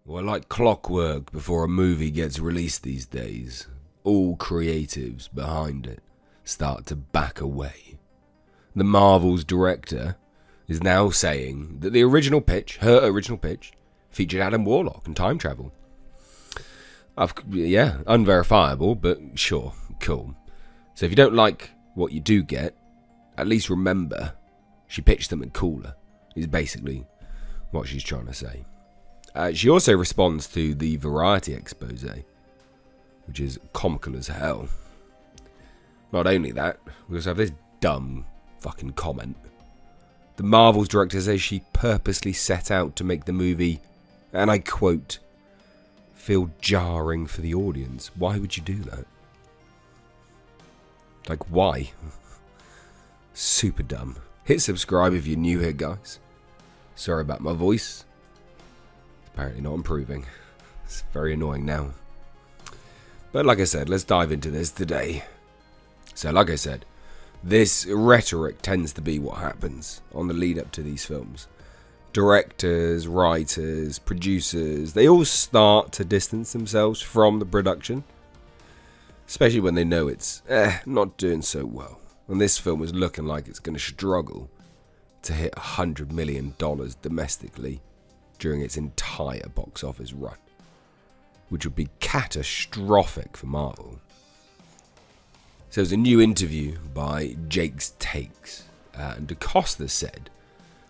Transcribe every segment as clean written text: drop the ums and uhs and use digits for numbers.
Well, like clockwork before a movie gets released these days, all creatives behind it start to back away. The Marvel's director is now saying that the original pitch, her original pitch, featured Adam Warlock and time travel. Yeah, unverifiable, but sure, cool. So if you don't like what you do get, at least remember she pitched something cooler, is basically what she's trying to say. She also responds to the Variety expose, which is comical as hell. Not only that, we also have this dumb fucking comment. The Marvel's director says she purposely set out to make the movie, and I quote, feel jarring for the audience. Why would you do that? Like, why? Super dumb. Hit subscribe if you're new here, guys. Sorry about my voice. Apparently not improving. It's very annoying now. But like I said, let's dive into this today. So like I said, this rhetoric tends to be what happens on the lead up to these films. Directors, writers, producers, they all start to distance themselves from the production. Especially when they know it's not doing so well. And this film is looking like it's going to struggle to hit $100 million domestically during its entire box office run, which would be catastrophic for Marvel. So there's a new interview by Jake's Takes, and DaCosta said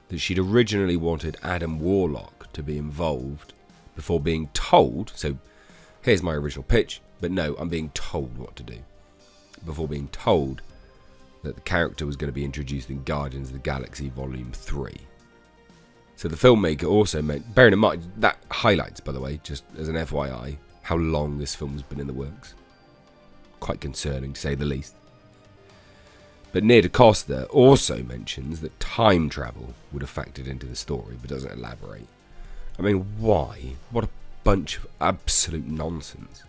that she'd originally wanted Adam Warlock to be involved before being told, so here's my original pitch, but no, I'm being told what to do, before being told that the character was going to be introduced in Guardians of the Galaxy Volume 3. So the filmmaker also meant, bearing in mind, that highlights, by the way, just as an FYI, how long this film's been in the works. Quite concerning, to say the least. But Nia DaCosta also mentions that time travel would have factored into the story, but doesn't elaborate. I mean, why? What a bunch of absolute nonsense.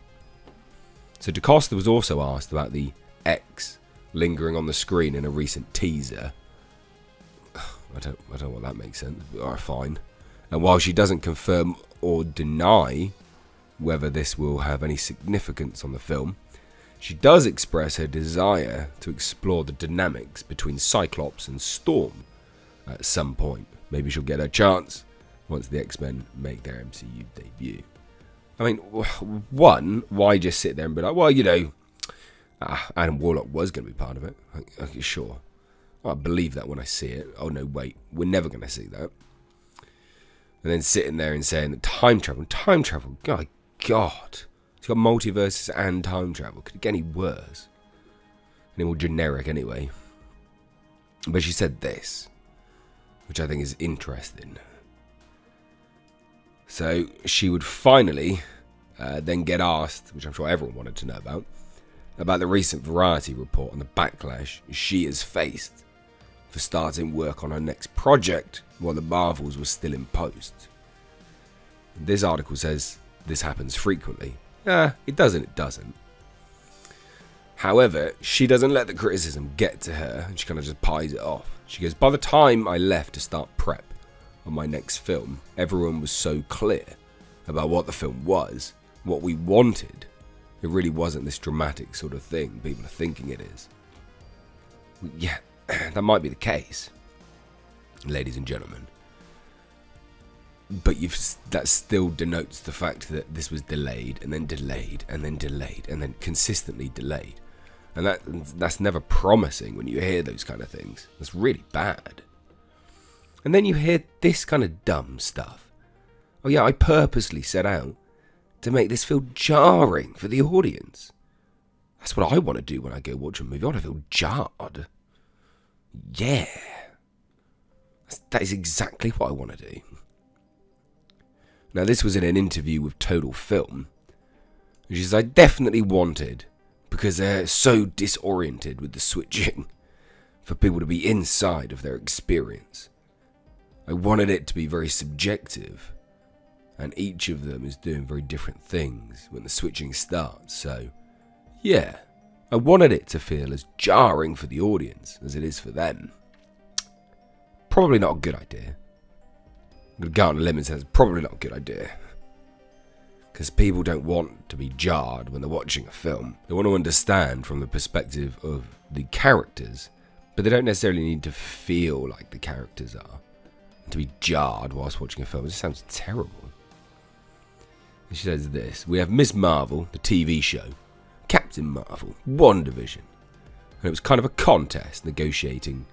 So DaCosta was also asked about the X lingering on the screen in a recent teaser. I don't know what that makes sense, but alright, fine. And while she doesn't confirm or deny whether this will have any significance on the film, she does express her desire to explore the dynamics between Cyclops and Storm at some point. Maybe she'll get her chance once the X-Men make their MCU debut. I mean, one, why just sit there and be like, well, you know, Adam Warlock was going to be part of it. Okay, sure. I believe that when I see it. Oh, no, wait. We're never going to see that. And then sitting there and saying that time travel, God. It's got multiverses and time travel. Could it get any worse? Any more generic, anyway. But she said this, which I think is interesting. So she would finally then get asked, which I'm sure everyone wanted to know about the recent Variety report on the backlash she has faced for starting work on her next project while the Marvels were still in post. This article says this happens frequently. It doesn't. However, she doesn't let the criticism get to her, and she kind of just pies it off. She goes, by the time I left to start prep on my next film, everyone was so clear about what the film was, what we wanted. It really wasn't this dramatic sort of thing people are thinking it is. Yeah, that might be the case, ladies and gentlemen. But that still denotes the fact that this was delayed, and then delayed, and then delayed, and then consistently delayed. And that's never promising when you hear those kind of things. That's really bad. And then you hear this kind of dumb stuff. Oh yeah, I purposely set out to make this feel jarring for the audience. That's what I want to do when I go watch a movie. I want to feel jarred. Yeah. That is exactly what I want to do. Now, this was in an interview with Total Film, which is I definitely wanted, because they're so disoriented with the switching, for people to be inside of their experience. I wanted it to be very subjective, and each of them is doing very different things when the switching starts, so yeah, I wanted it to feel as jarring for the audience as it is for them. Probably not a good idea. I'm going to go on a limb and say it's probably not a good idea. Because people don't want to be jarred when they're watching a film. They want to understand from the perspective of the characters, but they don't necessarily need to feel like the characters are. To be jarred whilst watching a film, it just sounds terrible. And she says this: we have Miss Marvel, the TV show, Captain Marvel, WandaVision. And it was kind of a contest negotiating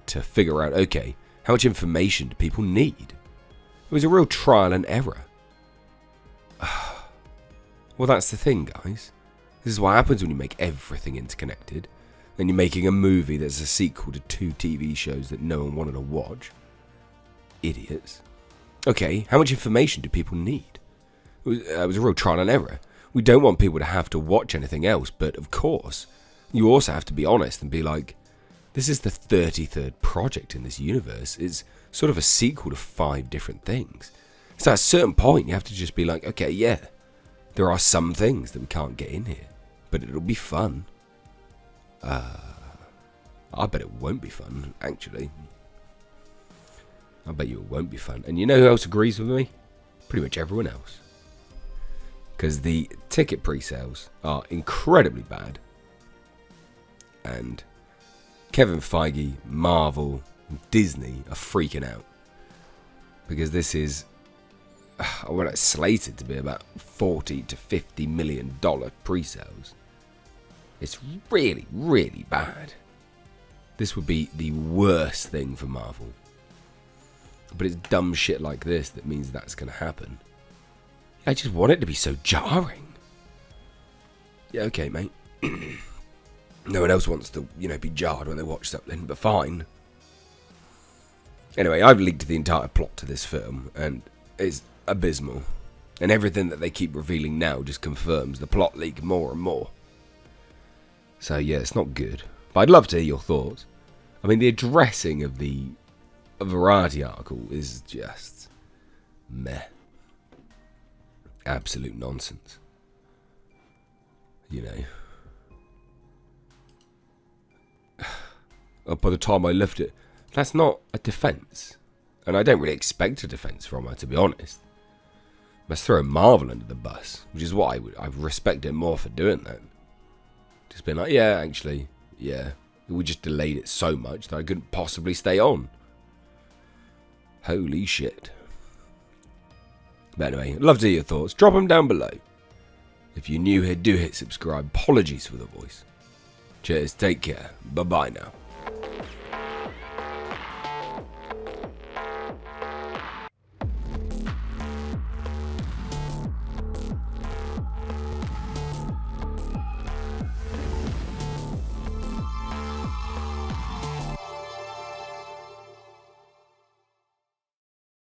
to figure out, okay, how much information do people need? It was a real trial and error. Well, that's the thing, guys. This is what happens when you make everything interconnected. And you're making a movie that's a sequel to 2 TV shows that no one wanted to watch. Idiots. Okay, how much information do people need? It was a real trial and error. We don't want people to have to watch anything else, but of course, you also have to be honest and be like, this is the 33rd project in this universe. It's sort of a sequel to 5 different things. So at a certain point, you have to just be like, okay, yeah, there are some things that we can't get in here, but it'll be fun. I bet it won't be fun, actually. I bet you it won't be fun. And you know who else agrees with me? Pretty much everyone else. Because the ticket pre-sales are incredibly bad. And Kevin Feige, Marvel, Disney are freaking out. Because this is, well, it's slated to be about $40 to $50 million pre-sales. It's really, really bad. This would be the worst thing for Marvel. But it's dumb shit like this that means that's going to happen. I just want it to be so jarring. Yeah, okay, mate. No one else wants to, be jarred when they watch something, but fine. Anyway, I've leaked the entire plot to this film, and it's abysmal. And everything that they keep revealing now just confirms the plot leak more and more. So yeah, it's not good. But I'd love to hear your thoughts. I mean, the addressing of the Variety article is just meh. Absolute nonsense. By the time I left it, that's not a defence. And I don't really expect a defence from her, to be honest. Let's throw Marvel under the bus, which is what I respect it more for doing that. Just being like, yeah, actually, yeah. We just delayed it so much that I couldn't possibly stay on. Holy shit. But anyway, I'd love to hear your thoughts. Drop them down below. If you're new here, do hit subscribe. Apologies for the voice. Cheers, take care. Bye-bye now.